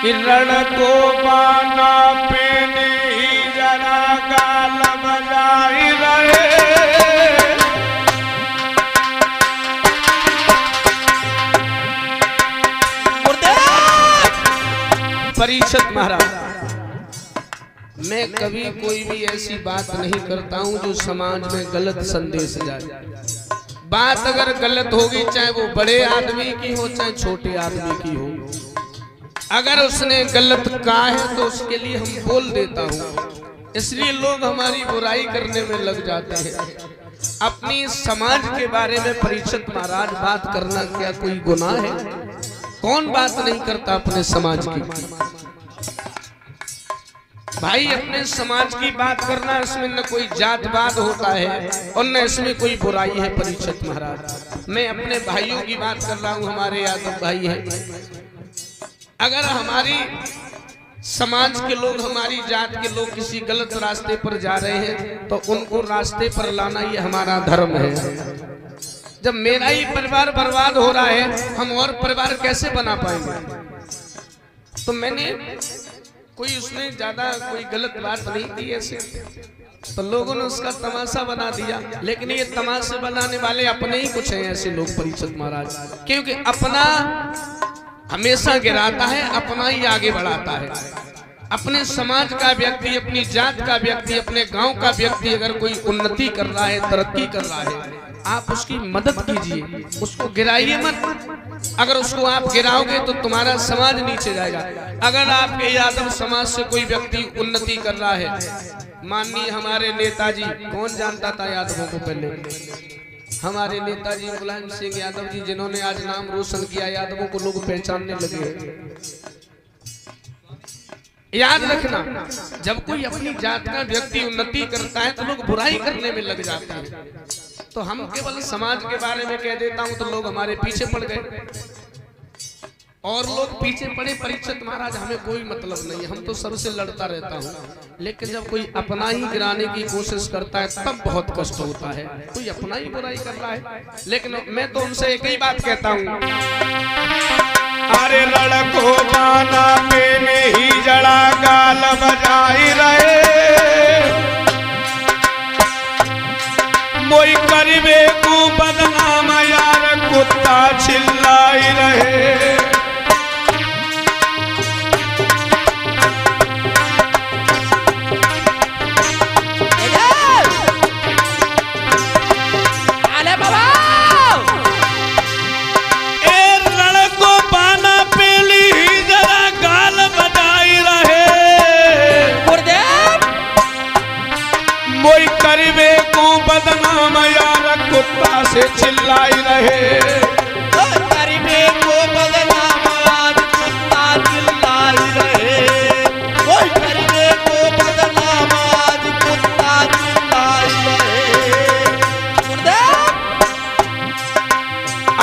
कि रण को पाना पेने ही जरा गाल बजाई रहे। परीक्षित महाराज, मैं कभी कोई भी ऐसी बात नहीं करता हूं जो समाज में गलत संदेश जाए। बात अगर गलत होगी, चाहे वो बड़े आदमी की हो चाहे छोटे आदमी की हो, अगर उसने गलत कहा है तो उसके लिए हम बोल देता हूँ। इसलिए लोग हमारी बुराई करने में लग जाते हैं। अपनी समाज के बारे में परीक्षित महाराज बात करना क्या कोई गुनाह है? कौन बात नहीं करता अपने समाज की? भाई अपने समाज की बात करना, इसमें न कोई जातवाद होता है और न इसमें कोई बुराई है। परीक्षित महाराज, मैं अपने भाइयों की बात कर रहा हूँ, हमारे यादव भाई हैं। अगर हमारी समाज के लोग, हमारी जात के लोग किसी गलत रास्ते पर जा रहे हैं तो उनको रास्ते पर लाना ये हमारा धर्म है। जब मेरा ही परिवार बर्बाद हो रहा है, हम और परिवार कैसे बना पाएंगे? तो मैंने कोई उसने ज्यादा कोई गलत बात नहीं की ऐसे, तो लोगों ने उसका तमाशा बना दिया। लेकिन ये तमाशे बनाने वाले अपने ही कुछ हैं ऐसे लोग परीक्षित महाराज, क्योंकि अपना हमेशा गिराता है, अपना ही आगे बढ़ाता है। अपने समाज का व्यक्ति, अपनी जात का व्यक्ति, अपने गांव का व्यक्ति अगर कोई उन्नति कर रहा है, तरक्की कर रहा है, आप उसकी मदद कीजिए, उसको गिराइए मत। अगर उसको आप गिराओगे तो तुम्हारा समाज नीचे जाएगा। अगर आपके यादव समाज से कोई व्यक्ति उन्नति कर रहा है, माननीय हमारे नेताजी, कौन जानता था यादवों को? पहले हमारे नेताजी मुलायम सिंह यादव जी, जिन्होंने आज नाम रोशन किया, यादवों को लोग पहचानने लगे। याद रखना, जब कोई अपनी जात का व्यक्ति उन्नति करता है तो लोग बुराई करने में लग जाते हैं। तो हम केवल समाज के बारे में कह देता हूं तो लोग हमारे पीछे पड़ गए, और लोग पीछे पड़े। परीक्षित महाराज, हमें कोई मतलब नहीं है, हम तो सबसे लड़ता रहता हूँ। लेकिन जब कोई अपना ही गिराने की कोशिश करता है तब बहुत कष्ट होता है। कोई अपना ही बुराई कर रहा है, लेकिन मैं तो उनसे एक ही बात कहता हूँ, अरे लड़को बाना मैंने ही जड़ा गाल बजाई रहे, मोई करीबे को बदनाम यार कुत्ता चिल्लाई रहे। बदनाम यार कुत्ता से चिल्लाई रहे, करीबे को बदनाम आज कुत्ता चिल्लाई रहे, करीबे को बदनाम आज कुत्ता चिल्लाई रहे।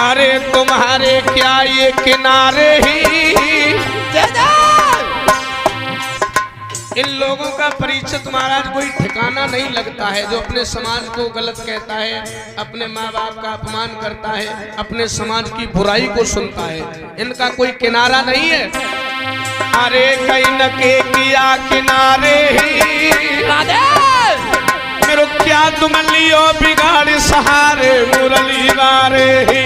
अरे तुम्हारे क्या ये किनारे ही, इन लोगों का परीक्षित महाराज कोई ठिकाना नहीं लगता है। जो अपने समाज को गलत कहता है, अपने माँ बाप का अपमान करता है, अपने समाज की बुराई को सुनता है, इनका कोई किनारा नहीं है। अरे कहीं न के किया किनारे ही, मेरे क्या तुम लियो बिगाड़ सहारे मुरली वारे ही,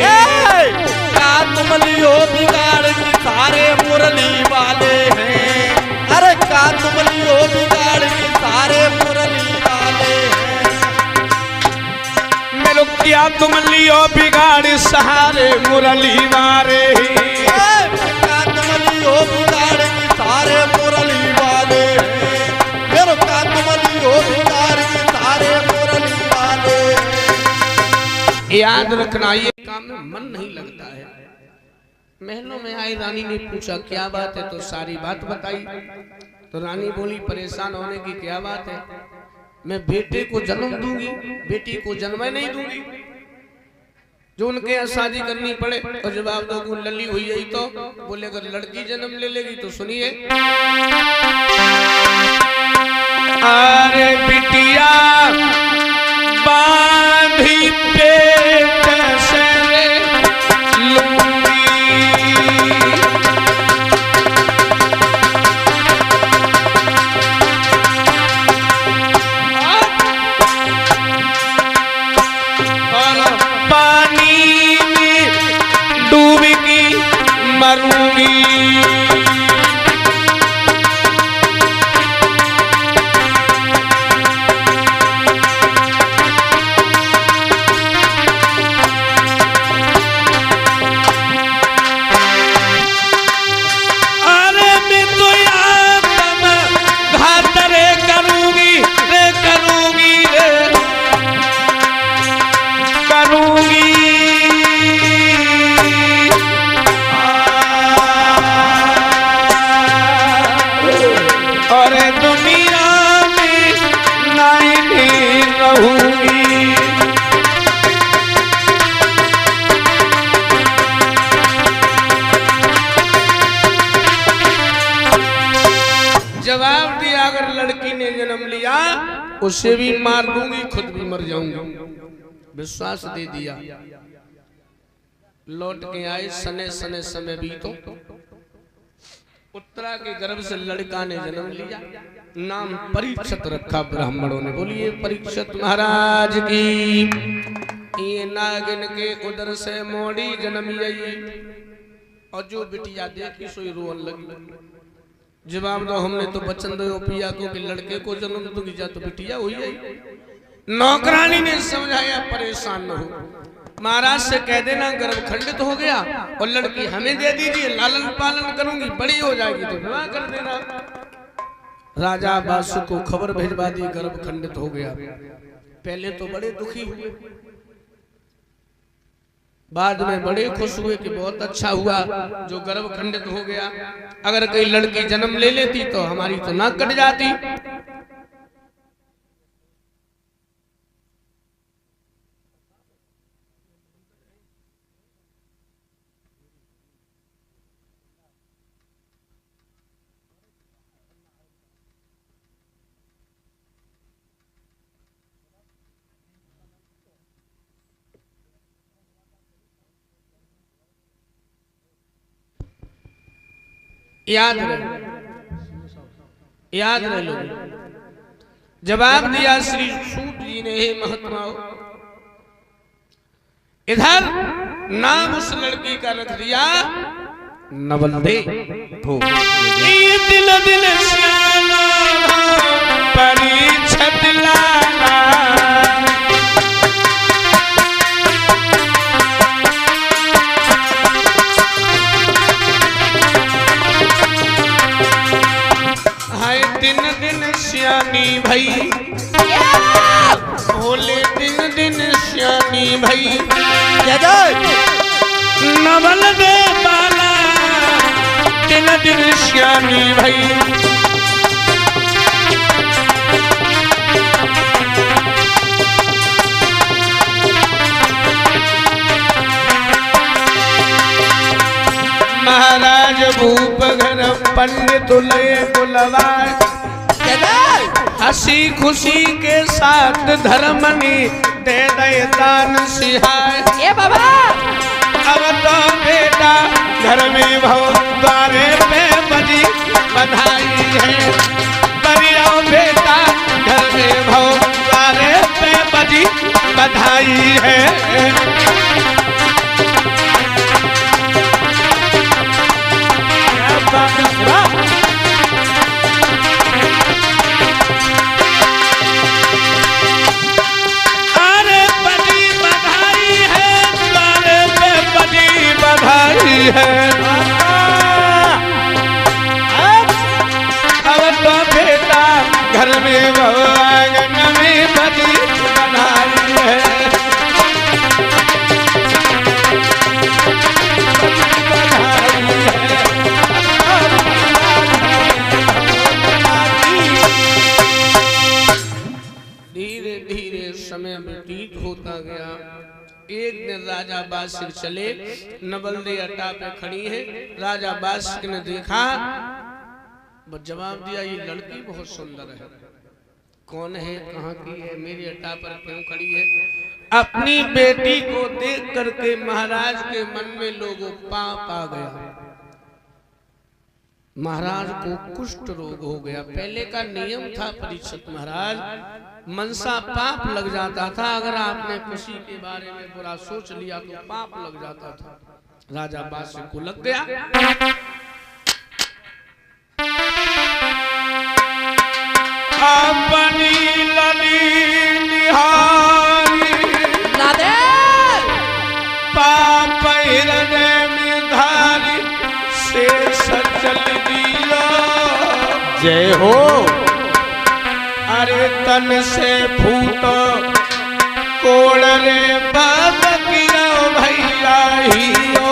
क्या तुम लियो बिगाड़ सारे मुरली वाले हैं। अरे क्या तुम लियो बिगाड़ के सारे मुरली वाले हैं। मेरे क्या तुम लियो बिगाड़ सहारे मुरली वारे ही, क्या तुम लियो बिगाड़ के सारे मुरली वाले हैं। मेरे क्या तुम लियो बिगाड़ के सारे मुरली वाले हैं। याद रखना, ये काम में मन नहीं लगता है। महलों में आई रानी ने पूछा क्या बात है, तो सारी बात बताई। तो रानी बोली परेशान होने की क्या बात है, मैं बेटे को जन्म दूंगी, बेटी को जन्म नहीं दूंगी। जो उनके यहाँ शादी करनी पड़े और जवाब दो को लली हुई है तो बोले अगर लड़की जन्म ले लेगी तो सुनिए, अरे बिटिया बांधी पेट से लूंगी, जवाब दिया, अगर लड़की ने जन्म लिया उसे भी मार दूंगी, खुद भी मर जाऊंगी। विश्वास दे दिया। लौट के आए, सने सने समय बीतो। उत्तरा के गर्भ से लड़का ने जन्म लिया, नाम परीक्षित रखा ब्राह्मणों ने। बोलिए परीक्षित महाराज की। ये नागिन के उदर से मोड़ी जन्म ली और जो बिटिया देखी सोई रोन लगी। जवाब दो, हमने तो वचन दो पिया को कि लड़के को जन्म दूंगी, जा तो बिटिया हुई है। नौकरानी ने समझाया, परेशान न हो, महाराज से कह देना गर्भ खंडित हो गया और लड़की हमें दे दीजिए, लालन पालन करूंगी, बड़ी हो जाएगी तो विवाह कर देना। राजा बासु को खबर भेजवा दी, गर्भ खंडित हो गया। पहले तो बड़े दुखी हुए, बाद में बड़े खुश हुए कि बहुत अच्छा हुआ जो गर्भ खंडित हो गया। अगर कोई लड़की जन्म ले लेती तो हमारी तो नाक कट जाती। याद रहे लो। जवाब दिया श्री सूत जी ने, हे महात्माओं, इधर नाम उस लड़की का रख दिया नवलदे। दिन दिन श्यामा परीक्षित लाला। दिन दिन श्यानी भई, बोले दिन दिन श्यानी भई, नवल दे बाला, दिन दिन श्यानी भई। महाराज भूप घर पंडित लय बुलवाए, हंसी खुशी के साथ धर्मनी दे दे दान सिहाय। ये बाबा अब तो बेटा घर में भव द्वारे पे बजी बधाई है। बरिया बेटा घर में भव द्वारे पे बजी बधाई है। है अब तो बेटा घर में आंगन में बजी बधाई है। धीरे धीरे समय व्यतीत होता गया। एक दिन राजा बासिक चले, नवलदे अड्डा पे खड़ी है। राजा बासिक ने देखा, जवाब दिया, ये लड़की बहुत सुंदर है। कौन है, कहाँ की है, मेरे अड्डा पर क्यों खड़ी है? अपनी बेटी को देख करके महाराज के मन में लोगों पाप आ गया। महाराज को कुष्ठ रोग हो गया। पहले का नियम था परीक्षित महाराज, मनसा पाप लग जाता था। अगर आपने किसी के बारे में बुरा सोच लिया तो पाप लग जाता था। राजा बादशाह को लग गया। चल दिया। जय हो। अरे तन से फूटो कोड़ रे बाबा गिरा भैया हियो।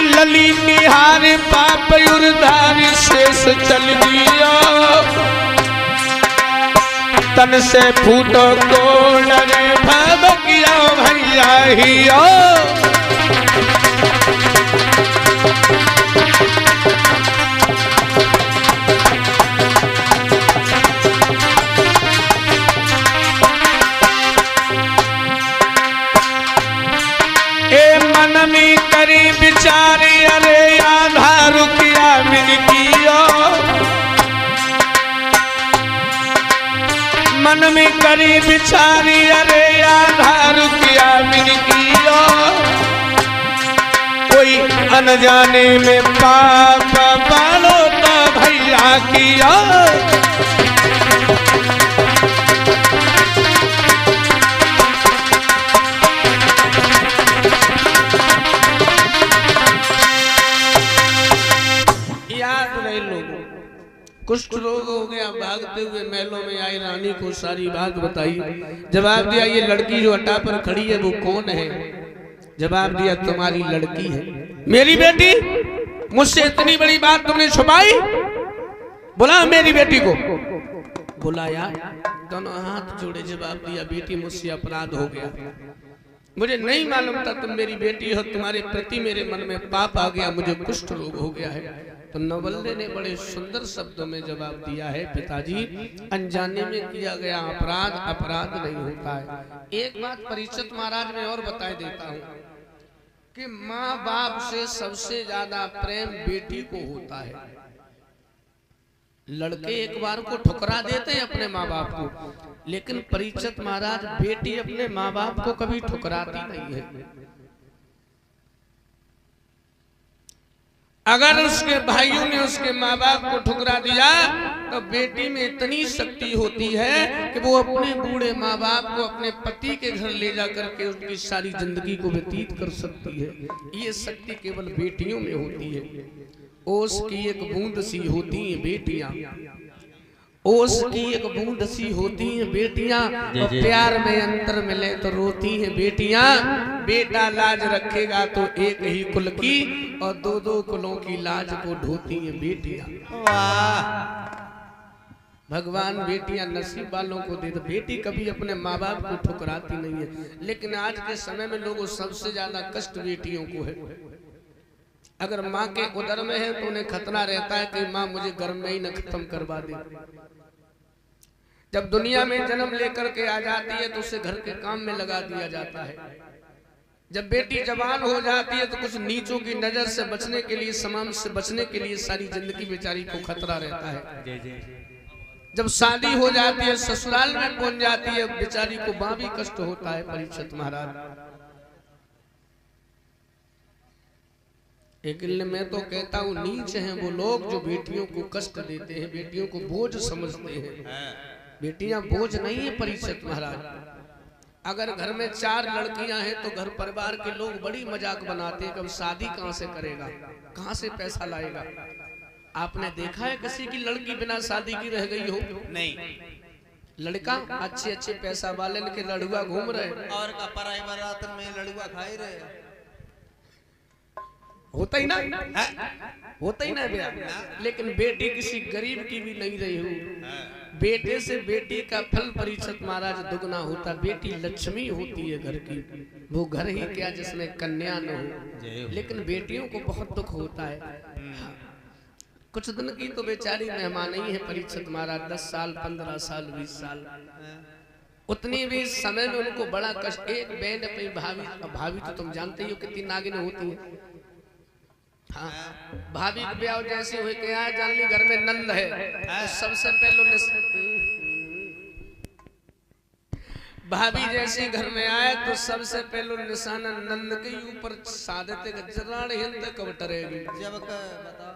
लली निहार पाप उर्धार शेष चल दिया। तन से फूटो कोड़ रे भगिया भैया हियो। मन में करी विचारे अरे आधा रुकिया मिल कियो। मन में करी विचारे अरे आधा रुकिया मिल कियो। कोई अनजाने में पाप बालो तो भैया किया। कुष्ठ रोग हो गया, भागते हुए महलों में आई, रानी को सारी बात बताई। जवाब दिया ये लड़की जो अड्डा पर खड़ी है वो कौन है? जवाब दिया तुम्हारी लड़की है। मेरी बेटी? मुझसे इतनी बड़ी बात तुमने छुपाई? बुला मेरी बेटी को। बुलाया, दोनों हाथ जोड़े जवाब दिया बेटी मुझसे अपराध हो गया, मुझे नहीं मालूम था तुम मेरी बेटी हो, तुम्हारे प्रति मेरे मन में पाप आ गया, मुझे कुष्ठ रोग हो गया है। तो नवल्ले ने बड़े सुंदर शब्दों में जवाब दिया है पिताजी अनजाने में किया गया अपराध अपराध नहीं होता है। एक बात परीक्षित महाराज में और बता देता हूँ कि माँ बाप से सबसे ज्यादा प्रेम बेटी को होता है। लड़के एक बार को ठुकरा देते हैं अपने माँ बाप को, लेकिन परीक्षित महाराज बेटी अपने माँ बाप को कभी ठुकराती नहीं है। अगर उसके भाइयों ने उसके माँ बाप को ठुकरा दिया तो बेटी में इतनी शक्ति होती है कि वो अपने बूढ़े माँ बाप को अपने पति के घर ले जा करके उनकी सारी जिंदगी को व्यतीत कर सकती है। ये शक्ति केवल बेटियों में होती है। ओस की एक बूंद सी होती है बेटियां, ओस की एक बूंद सी होती हैं बेटियां, और प्यार में अंतर मिले तो रोती हैं बेटियां। बेटा लाज रखेगा तो एक ही कुल की, और दो दो कुलों की लाज को ढोती हैं बेटियां। भगवान बेटियां नसीब वालों को दे दो। बेटी कभी अपने माँ बाप को ठुकराती नहीं है, लेकिन आज के समय में लोगों सबसे ज्यादा कष्ट बेटियों को है। अगर माँ के उदर में है तो उन्हें खतरा रहता है कि माँ मुझे गर्भ में ही न खत्म करवा दे। जब दुनिया में जन्म लेकर के आ जाती है तो उसे घर के काम में लगा दिया जाता है। जब बेटी जवान हो जाती है तो कुछ नीचों की नजर से बचने के लिए, समाज से बचने के लिए सारी जिंदगी बेचारी को खतरा रहता है। जब शादी हो जाती है, ससुराल में पहुंच जाती है, बेचारी को वहां भी कष्ट होता है। परीक्षित महाराज लेकिन मैं तो कहता हूँ नीच हैं वो लोग जो बेटियों को कष्ट देते हैं, बेटियों को बोझ समझते हैं। बेटियां बोझ नहीं है परीक्षित महाराज। अगर घर में 4 लड़कियां हैं तो घर परिवार के लोग बड़ी मजाक बनाते हैं कि अब शादी कहां से करेगा, कहां से पैसा लाएगा। आपने देखा है किसी की लड़की बिना शादी की रह गई हो? नहीं। लड़का अच्छे अच्छे पैसा वाले के लड़ुआ घूम रहे, और का पराई बारात में लड़ुआ खाए रहे। होता ही ना, होता ही ना भैया। लेकिन बेटी किसी गरीब की भी नहीं रही हो। बेटे से बेटी का फल परीक्षित महाराज दुगना होता। बेटी लक्ष्मी होती है घर की, वो घर ही क्या जिसमें कन्या न हो। लेकिन बेटियों को बहुत दुख होता है। कुछ दिन की तो बेचारी मेहमान ही है परीक्षित महाराज, 10 साल 15 साल 20 साल, उतनी भी समय में उनको बड़ा कष्ट। एक बहन अपनी भाभी तो तुम जानते ही हो कितनी नागिन होती है। हाँ, भाभी के ब्याह जैसे हुए क्या है, जान ली घर में नंद है तो सबसे पहले भाभी जैसे घर में आए तो सबसे पहले निशाना नंद के ऊपर साधते गजराण हिंद कब टरेगी। जब का बता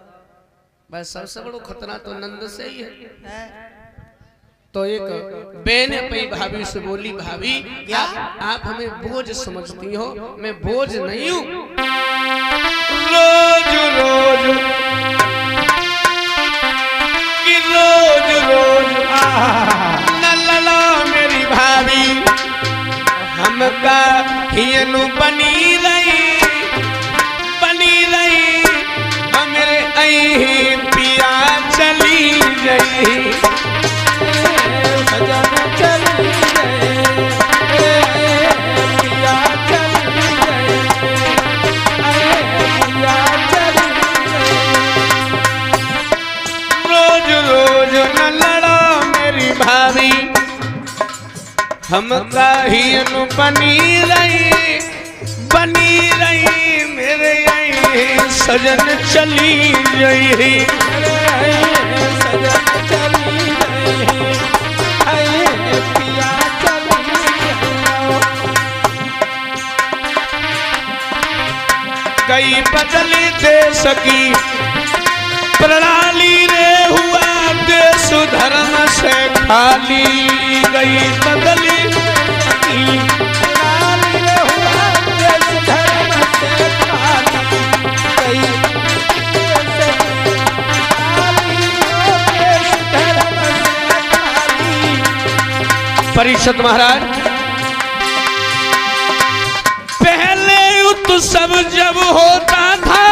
बस सबसे बड़ो खतरा तो नंद से ही है। है तो एक बहन अपनी भाभी से बोली, भाभी क्या? आप हमें बोझ समझती हो, मैं बोझ नहीं हूँ। रोज रोज कि रोज रोज न लला मेरी भाभी हमका हियनु बनी रही हमरे आई पिया चली गई। सजन चली गए पिया चली गए पिया चली रोज रोज न लड़ो मेरी भाभी हमका ही बनी रही मेरे आई सजन चली गई। सजन चली गए पिया चली गई बदली दे सकी प्रणाली रे हुआ देश धर्म से खाली। गई बदली प्रणाली रे हुआ देश धर्म से खाली। गई देश धर्म से खाली। परिषद महाराज पहले उत्सव जब होता था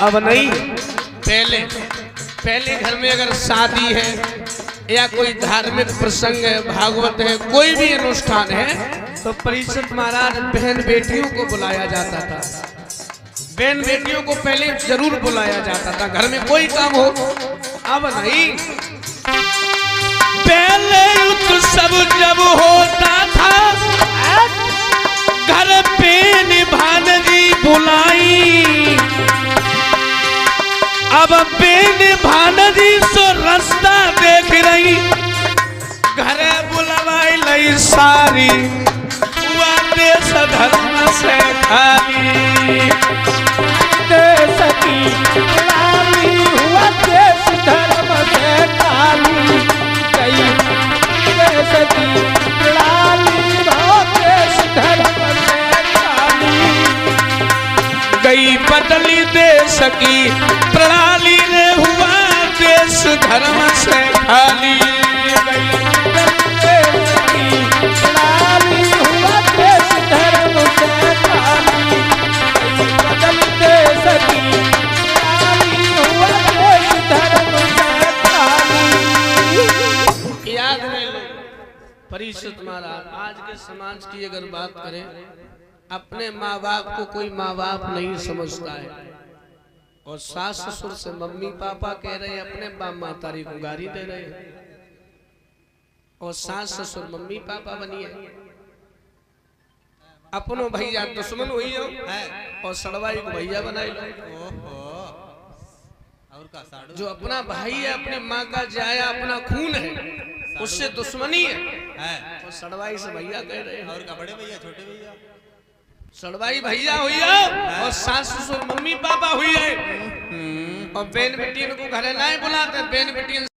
अब नहीं। पहले घर में अगर शादी है या कोई धार्मिक प्रसंग है, भागवत है, कोई भी अनुष्ठान है तो परिषद महाराज बहन बेटियों को बुलाया जाता था। बहन बेटियों को पहले जरूर बुलाया जाता था घर में कोई काम हो। अब नहीं, पहले उत्सव जब होता था घर पे निभानजी बुलाई। अब बेन भानजी सो रास्ता देख रही घर बुलवाई लई सारी हुआ देश धर्म से खाली। देश की लाली हुआ देश धर्म से खाली। गई देश की लाली हो देश धर्म से खाली। गई बदली देश की प्रणाली रे हुआ देश धर्म से खाली। देश की लाली हुआ देश धर्म से खाली। बदल देश की लाली हुआ देश धर्म से खाली। याद में लो परिषद महाराज, आज के समाज की अगर बात करें अपने माँ बाप को कोई माँ बाप नहीं समझता है और सास ससुर से मम्मी पापा कह रहे हैं, अपने बाप मातारी को गाली दे रहे हैं और सास ससुर मम्मी पापा बनिए। अपनो भैया दुश्मन हुई हो और सड़वाई को भैया बनाई लो। और का साड़ू जो अपना भाई है, अपने माँ का जाया, अपना खून है, उससे दुश्मनी है और सड़वाई से भैया कह रहे हैं। और का बड़े भैया छोटे भैया सड़वाई भैया हुई है और सास ससुर मम्मी पापा हुई है और बहन बेटियों को घरे नहीं बुलाते, बहन बेटियों